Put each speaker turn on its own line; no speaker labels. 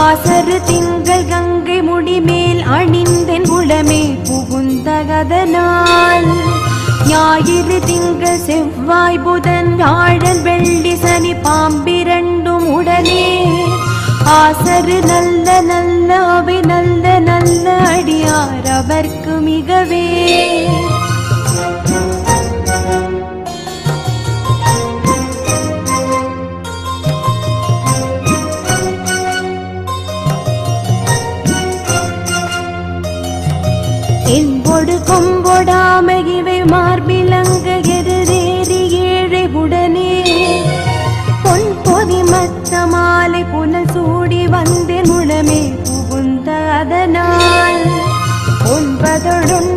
ஆசரு திங்கள் கங்கை முடிமேல் அணிந்தென் உளமே புகுந்தகதனால் ஞாயிறு திங்கள் செவ்வாய் புதன் வியாழன் வெள்ளி சனி பாம்பிரண்டும் உடனே ஆசரு நல்ல நல்ல அவை நல்ல நல்ல அடியார் அவர்க்கு மிகவே என்பொடு கொம்பொடாமை இவை மார்பிலங்க எருதேறி ஏழை உடனே பொன் பொதி மத்த மாலை புனல் சூடி வந்தேன் உளமே புகுந்த அதனால் ஒன்பதொடும்